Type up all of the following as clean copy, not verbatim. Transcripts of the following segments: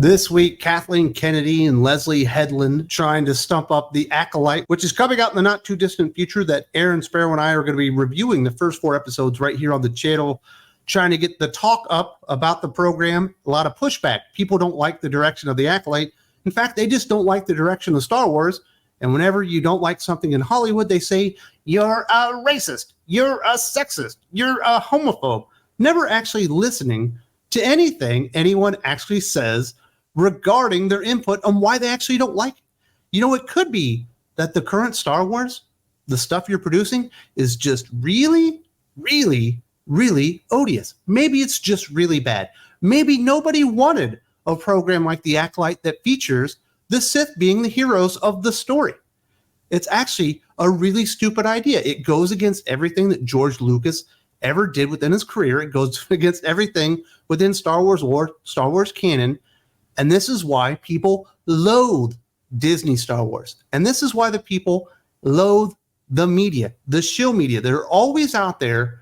This week, Kathleen Kennedy and Leslie Headland trying to stump up the Acolyte, which is coming out in the not too distant future that Aaron Sparrow and I are going to be reviewing the first 4 episodes right here on the channel, trying to get the talk up about the program. A lot of pushback. People don't like the direction of the Acolyte. In fact, they just don't like the direction of Star Wars. And whenever you don't like something in Hollywood, they say, you're a racist, you're a sexist, you're a homophobe. Never actually listening to anything anyone actually says regarding their input on why they actually don't like it. You know, it could be that the current Star Wars, the stuff you're producing, is just really, really, really odious. Maybe it's just really bad. Maybe nobody wanted a program like The Acolyte that features the Sith being the heroes of the story. It's actually a really stupid idea. It goes against everything that George Lucas ever did within his career. It goes against everything within Star Wars lore, Star Wars canon. And this is why people loathe Disney Star Wars. And this is why the people loathe the media, the shill media. They're always out there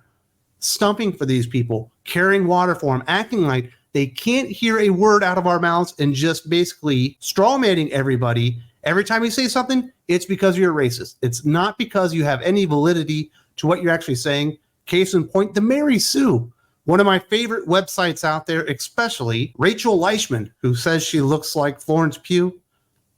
stumping for these people, carrying water for them, acting like they can't hear a word out of our mouths and just basically strawmanning everybody. Every time you say something, it's because you're a racist. It's not because you have any validity to what you're actually saying. Case in point, the Mary Sue. One of my favorite websites out there, especially Rachel Leishman, who says she looks like Florence Pugh.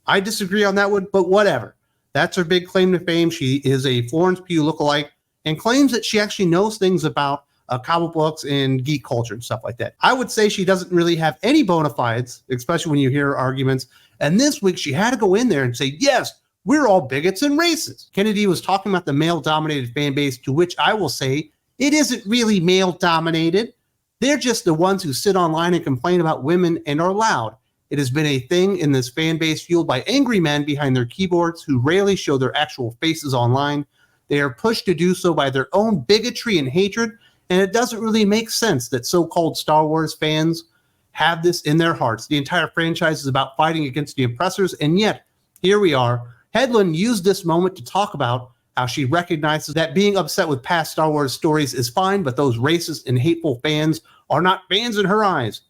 I disagree on that one, but whatever. That's her big claim to fame. She is a Florence Pugh lookalike and claims that she actually knows things about comic books and geek culture and stuff like that. I would say she doesn't really have any bona fides, especially when you hear her arguments. And this week she had to go in there and say, yes, we're all bigots and racists. Kennedy was talking about the male-dominated fan base, to which I will say, it isn't really male-dominated. They're just the ones who sit online and complain about women and are loud. It has been a thing in this fan base fueled by angry men behind their keyboards who rarely show their actual faces online. They are pushed to do so by their own bigotry and hatred, and it doesn't really make sense that so-called Star Wars fans have this in their hearts. The entire franchise is about fighting against the oppressors, and yet, here we are. Headland used this moment to talk about how she recognizes that being upset with past Star Wars stories is fine, but those racist and hateful fans are not fans in her eyes.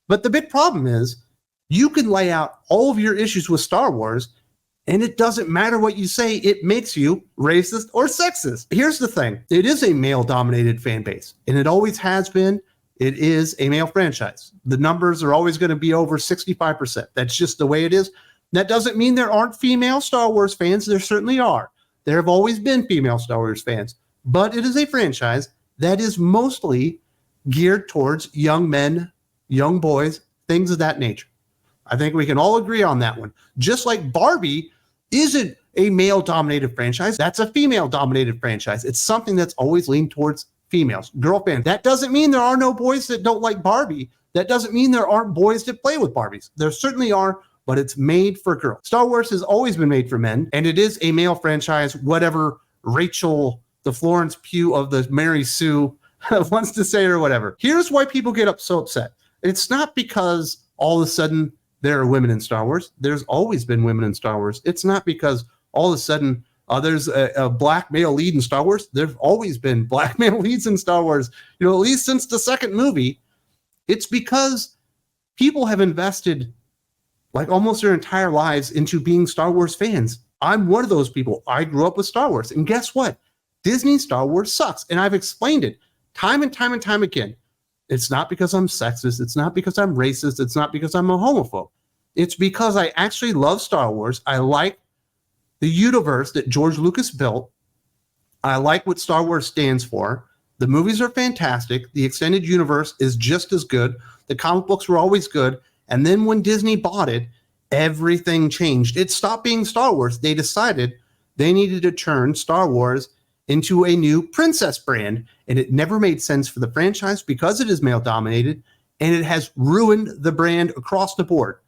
But the big problem is, you can lay out all of your issues with Star Wars, and it doesn't matter what you say, it makes you racist or sexist. Here's the thing. It is a male-dominated fan base, and it always has been. It is a male franchise. The numbers are always going to be over 65%. That's just the way it is. That doesn't mean there aren't female Star Wars fans. There certainly are. There have always been female Star Wars fans, but it is a franchise that is mostly geared towards young men, young boys, things of that nature. I think we can all agree on that one. Just like Barbie isn't a male-dominated franchise, that's a female-dominated franchise. It's something that's always leaned towards females, girl fans. That doesn't mean there are no boys that don't like Barbie. That doesn't mean there aren't boys that play with Barbies. There certainly are, but it's made for girls. Star Wars has always been made for men, and it is a male franchise, whatever Rachel, the Florence Pugh of the Mary Sue wants to say or whatever. Here's why people get so upset. It's not because all of a sudden there are women in Star Wars. There's always been women in Star Wars. It's not because all of a sudden there's a black male lead in Star Wars. There've always been black male leads in Star Wars, at least since the second movie. It's because people have invested like almost their entire lives into being Star Wars fans. I'm one of those people. I grew up with Star Wars. And guess what? Disney Star Wars sucks. And I've explained it time and time and time again. It's not because I'm sexist. It's not because I'm racist. It's not because I'm a homophobe. It's because I actually love Star Wars. I like the universe that George Lucas built. I like what Star Wars stands for. The movies are fantastic. The extended universe is just as good. The comic books were always good. And then when Disney bought it, everything changed. It stopped being Star Wars. They decided they needed to turn Star Wars into a new princess brand. And it never made sense for the franchise because it is male dominated, and it has ruined the brand across the board.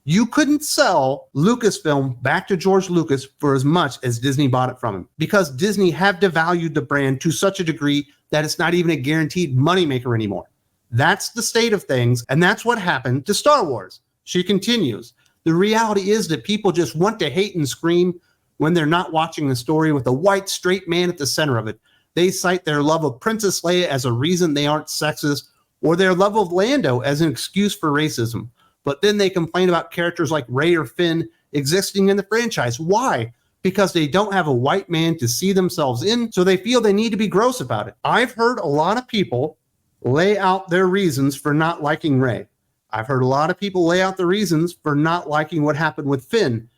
You couldn't sell Lucasfilm back to George Lucas for as much as Disney bought it from him, because Disney have devalued the brand to such a degree that it's not even a guaranteed moneymaker anymore. That's the state of things, and that's what happened to Star Wars. She continues. The reality is that people just want to hate and scream when they're not watching the story with a white, straight man at the center of it. They cite their love of Princess Leia as a reason they aren't sexist, or their love of Lando as an excuse for racism. but then they complain about characters like Rey or Finn existing in the franchise. Why? Because they don't have a white man to see themselves in, so they feel they need to be gross about it. I've heard a lot of people lay out their reasons for not liking Rey. I've heard a lot of people lay out the reasons for not liking what happened with Finn.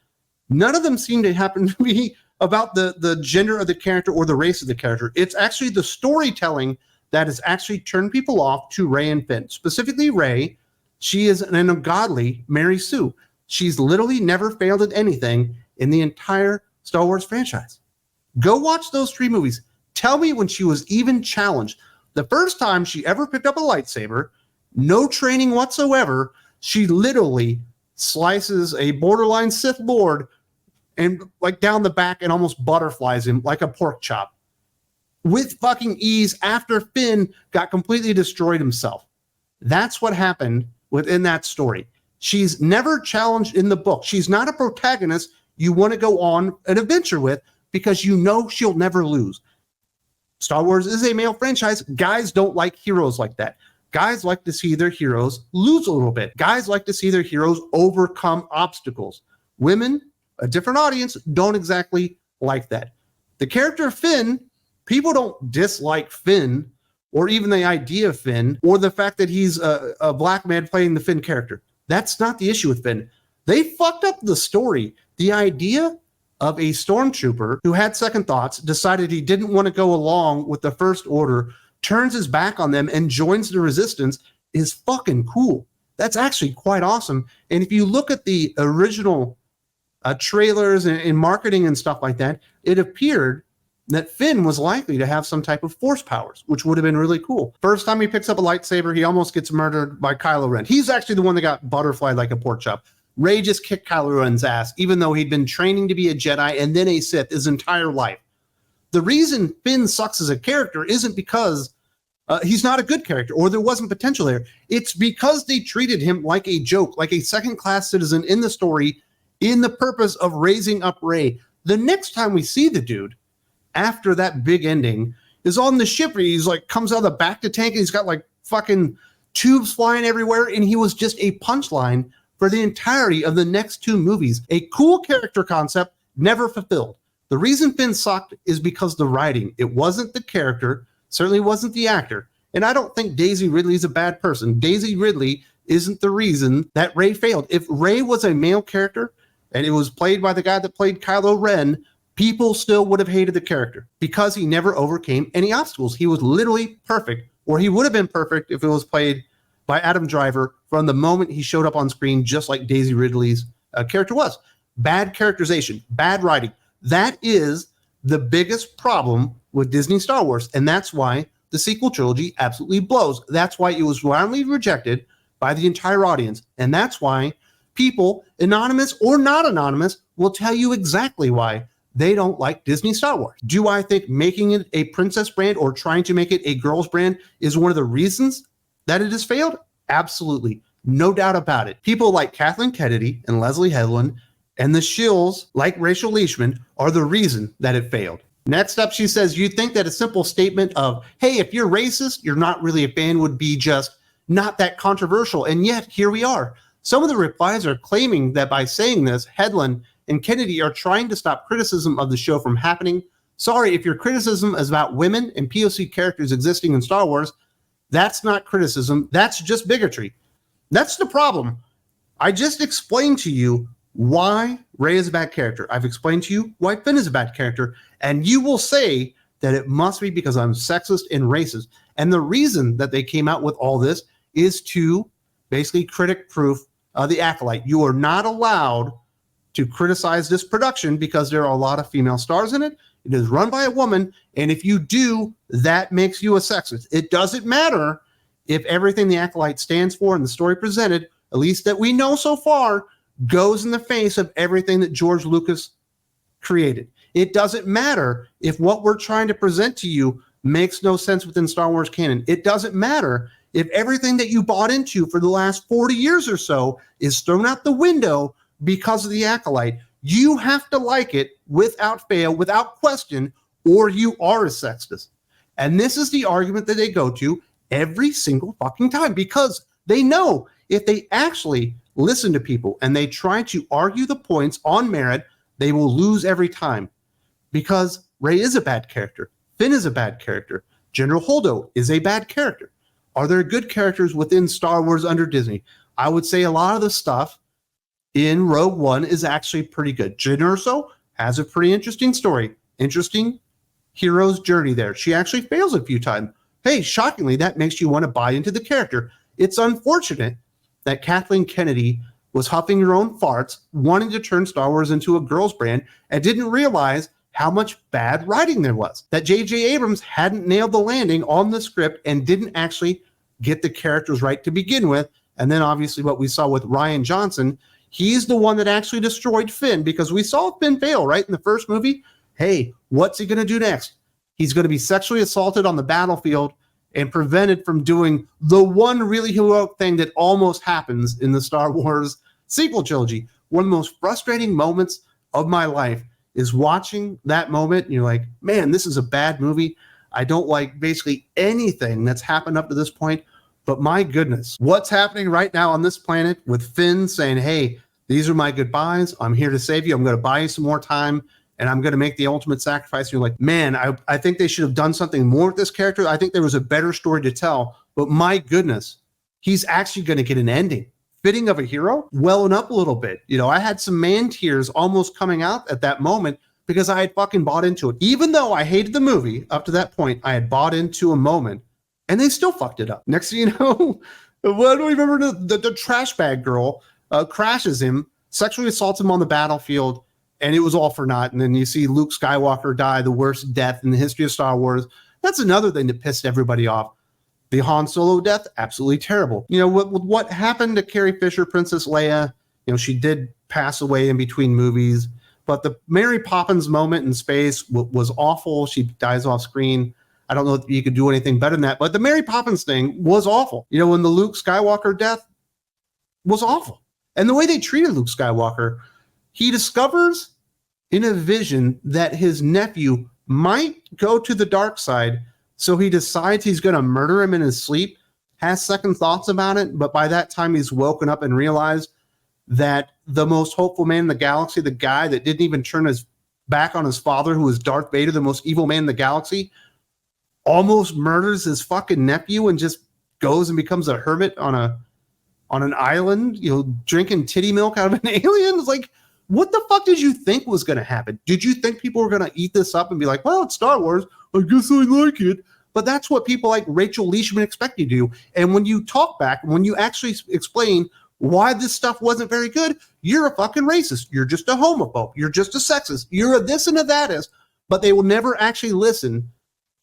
None of them seem to happen to be about the gender of the character or the race of the character. It's actually the storytelling that has actually turned people off to Rey and Finn. Specifically Rey, she is an ungodly Mary Sue. She's literally never failed at anything in the entire Star Wars franchise. Go watch those 3 movies. Tell me when she was even challenged. The first time she ever picked up a lightsaber, no training whatsoever, she literally slices a borderline Sith Lord and like down the back and almost butterflies him like a pork chop with fucking ease after Finn got completely destroyed himself. That's what happened within that story. She's never challenged in the book. She's not a protagonist you want to go on an adventure with because you know she'll never lose. Star Wars is a male franchise. Guys don't like heroes like that. Guys like to see their heroes lose a little bit. Guys like to see their heroes overcome obstacles. Women, a different audience, don't exactly like that. The character Finn, people don't dislike Finn or even the idea of Finn or the fact that he's a black man playing the Finn character. That's not the issue with Finn. They fucked up the story. The idea of a stormtrooper who had second thoughts, decided he didn't want to go along with the First Order, turns his back on them and joins the resistance is fucking cool. That's actually quite awesome. And if you look at the original trailers and marketing and stuff like that, it appeared that Finn was likely to have some type of force powers, which would have been really cool. First time he picks up a lightsaber, he almost gets murdered by Kylo Ren. He's actually the one that got butterflied like a pork chop. Rey just kicked Kylo Ren's ass, even though he'd been training to be a Jedi and then a Sith his entire life. The reason Finn sucks as a character isn't because he's not a good character or there wasn't potential there. It's because they treated him like a joke, like a second-class citizen in the story in the purpose of raising up Rey. The next time we see the dude, after that big ending, is on the ship where he's like, comes out of the back to tank and he's got like fucking tubes flying everywhere and he was just a punchline for the entirety of the next 2 movies. A cool character concept never fulfilled. The reason Finn sucked is because the writing. It wasn't the character, certainly wasn't the actor. And I don't think Daisy Ridley is a bad person. Daisy Ridley isn't the reason that Rey failed. If Rey was a male character and it was played by the guy that played Kylo Ren, people still would have hated the character because he never overcame any obstacles. He was literally perfect, or he would have been perfect if it was played by Adam Driver from the moment he showed up on screen, just like Daisy Ridley's character was. Bad characterization, bad writing. That is the biggest problem with Disney Star Wars, and that's why the sequel trilogy absolutely blows. That's why it was roundly rejected by the entire audience, and that's why people, anonymous or not anonymous, will tell you exactly why they don't like Disney Star Wars. Do I think making it a princess brand or trying to make it a girls brand is one of the reasons that it has failed? Absolutely. No doubt about it. People like Kathleen Kennedy and Leslie Headland and the shills like Rachel Leishman are the reason that it failed. Next up, she says, you think that a simple statement of, hey, if you're racist, you're not really a fan would be just not that controversial. And yet here we are. Some of the replies are claiming that by saying this, Headland and Kennedy are trying to stop criticism of the show from happening. Sorry, if your criticism is about women and POC characters existing in Star Wars, that's not criticism. That's just bigotry. That's the problem. I just explained to you why Rey is a bad character. I've explained to you why Finn is a bad character. And you will say that it must be because I'm sexist and racist. And the reason that they came out with all this is to basically critic-proof the Acolyte. You are not allowed to criticize this production because there are a lot of female stars in it. It is run by a woman. And if you do, that makes you a sexist. It doesn't matter if everything the Acolyte stands for and the story presented, at least that we know so far, goes in the face of everything that George Lucas created. It doesn't matter if what we're trying to present to you makes no sense within Star Wars canon. It doesn't matter if everything that you bought into for the last 40 years or so is thrown out the window because of the Acolyte. You have to like it without fail, without question, or you are a sexist. And this is the argument that they go to every single fucking time because they know if they actually listen to people and they try to argue the points on merit, they will lose every time because Rey is a bad character. Finn is a bad character. General Holdo is a bad character. Are there good characters within Star Wars under Disney? I would say a lot of the stuff in Rogue One is actually pretty good. Jyn Erso has a pretty interesting story. Interesting hero's journey there. She actually fails a few times. Hey, shockingly, that makes you want to buy into the character. It's unfortunate that Kathleen Kennedy was huffing her own farts, wanting to turn Star Wars into a girls' brand, and didn't realize how much bad writing there was. That J.J. Abrams hadn't nailed the landing on the script and didn't actually get the characters right to begin with. And then obviously what we saw with Rian Johnson, he's the one that actually destroyed Finn, because we saw Finn fail, right, in the first movie. Hey, what's he going to do next? He's going to be sexually assaulted on the battlefield and prevented from doing the one really heroic thing that almost happens in the Star Wars sequel trilogy. One of the most frustrating moments of my life is watching that moment. And you're like, man, this is a bad movie. I don't like basically anything that's happened up to this point. But my goodness, what's happening right now on this planet with Finn saying, hey, these are my goodbyes. I'm here to save you. I'm going to buy you some more time. And I'm going to make the ultimate sacrifice. And you're like, man, I think they should have done something more with this character. I think there was a better story to tell. But my goodness, he's actually going to get an ending. Fitting of a hero, welling up a little bit. You know, I had some man tears almost coming out at that moment because I had fucking bought into it. Even though I hated the movie up to that point, I had bought into a moment and they still fucked it up. Next thing you know, what do we remember? The trash bag girl crashes him, sexually assaults him on the battlefield. And it was all for naught. And then you see Luke Skywalker die, the worst death in the history of Star Wars. That's another thing that pissed everybody off. The Han Solo death, absolutely terrible. You know, what happened to Carrie Fisher, Princess Leia, you know, she did pass away in between movies. But the Mary Poppins moment in space was awful. She dies off screen. I don't know if you could do anything better than that. But the Mary Poppins thing was awful. You know, when the Luke Skywalker death was awful. And the way they treated Luke Skywalker, he discovers in a vision that his nephew might go to the dark side, so he decides he's going to murder him in his sleep, has second thoughts about it, but by that time he's woken up and realized that the most hopeful man in the galaxy, the guy that didn't even turn his back on his father, who was Darth Vader, the most evil man in the galaxy, almost murders his fucking nephew and just goes and becomes a hermit on an island, you know, drinking titty milk out of an alien. It's like, what the fuck did you think was going to happen? Did you think people were going to eat this up and be like, well, it's Star Wars, I guess I like it? But that's what people like Rachel Leishman expect you to do. And when you talk back, when you actually explain why this stuff wasn't very good, you're a fucking racist. You're just a homophobe. You're just a sexist. You're a this and a that is. But they will never actually listen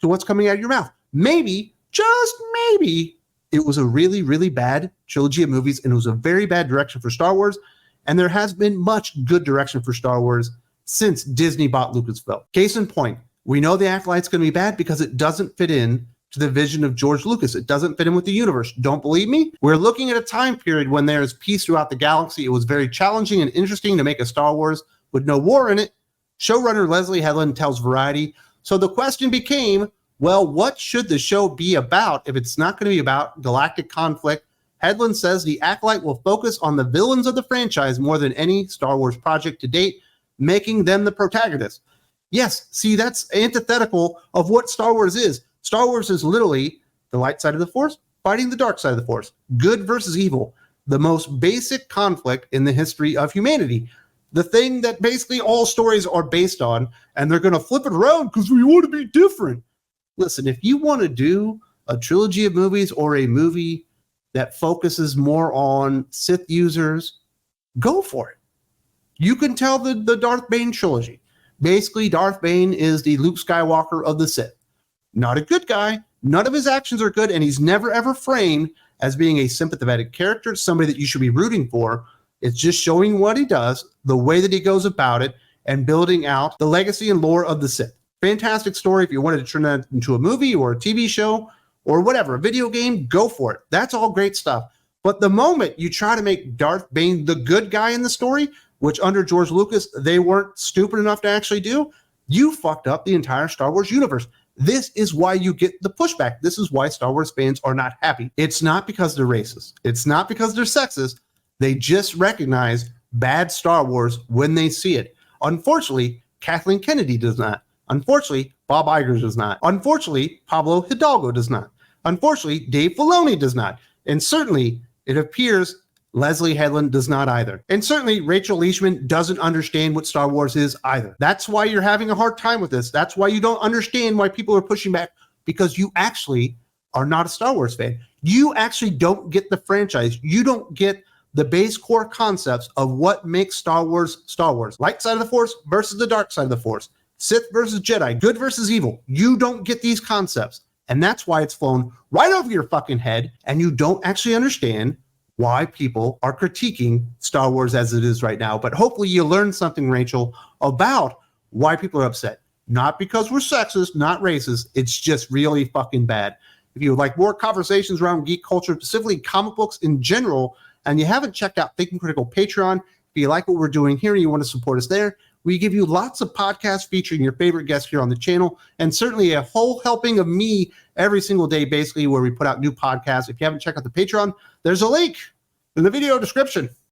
to what's coming out of your mouth. Maybe, just maybe, it was a really, really bad trilogy of movies, and it was a very bad direction for Star Wars. And there has been much good direction for Star Wars since Disney bought Lucasfilm. Case in point, we know the Acolyte's going to be bad because it doesn't fit in to the vision of George Lucas. It doesn't fit in with the universe. Don't believe me? We're looking at a time period when there is peace throughout the galaxy. It was very challenging and interesting to make a Star Wars with no war in it. Showrunner Leslie Headland tells Variety. So the question became, well, what should the show be about if it's not going to be about galactic conflict? Headland says the Acolyte will focus on the villains of the franchise more than any Star Wars project to date, making them the protagonists. Yes, see, that's antithetical of what Star Wars is. Star Wars is literally the light side of the Force fighting the dark side of the Force. Good versus evil. The most basic conflict in the history of humanity. The thing that basically all stories are based on, and they're going to flip it around because we want to be different. Listen, if you want to do a trilogy of movies or a movie that focuses more on Sith users, go for it. You can tell the Darth Bane trilogy. Basically, Darth Bane is the Luke Skywalker of the Sith. Not a good guy. None of his actions are good, and he's never, ever framed as being a sympathetic character, somebody that you should be rooting for. It's just showing what he does, the way that he goes about it, and building out the legacy and lore of the Sith. Fantastic story. If you wanted to turn that into a movie or a TV show, or whatever, a video game, go for it. That's all great stuff. But the moment you try to make Darth Bane the good guy in the story, which under George Lucas, they weren't stupid enough to actually do, you fucked up the entire Star Wars universe. This is why you get the pushback. This is why Star Wars fans are not happy. It's not because they're racist. It's not because they're sexist. They just recognize bad Star Wars when they see it. Unfortunately, Kathleen Kennedy does not. Unfortunately, Bob Iger does not. Unfortunately, Pablo Hidalgo does not. Unfortunately, Dave Filoni does not. And certainly, it appears Leslie Headland does not either. And certainly, Rachel Leishman doesn't understand what Star Wars is either. That's why you're having a hard time with this. That's why you don't understand why people are pushing back, because you actually are not a Star Wars fan. You actually don't get the franchise. You don't get the base core concepts of what makes Star Wars Star Wars. Light side of the Force versus the dark side of the Force. Sith versus Jedi. Good versus evil. You don't get these concepts. And that's why it's flown right over your fucking head, and you don't actually understand why people are critiquing Star Wars as it is right now. But hopefully you learned something, Rachel, about why people are upset. Not because we're sexist, not racist. It's just really fucking bad. If you would like more conversations around geek culture, specifically comic books in general, and you haven't checked out Thinking Critical Patreon, if you like what we're doing here and you want to support us there, we give you lots of podcasts featuring your favorite guests here on the channel, and certainly a whole helping of me every single day, basically, where we put out new podcasts. If you haven't checked out the Patreon, there's a link in the video description.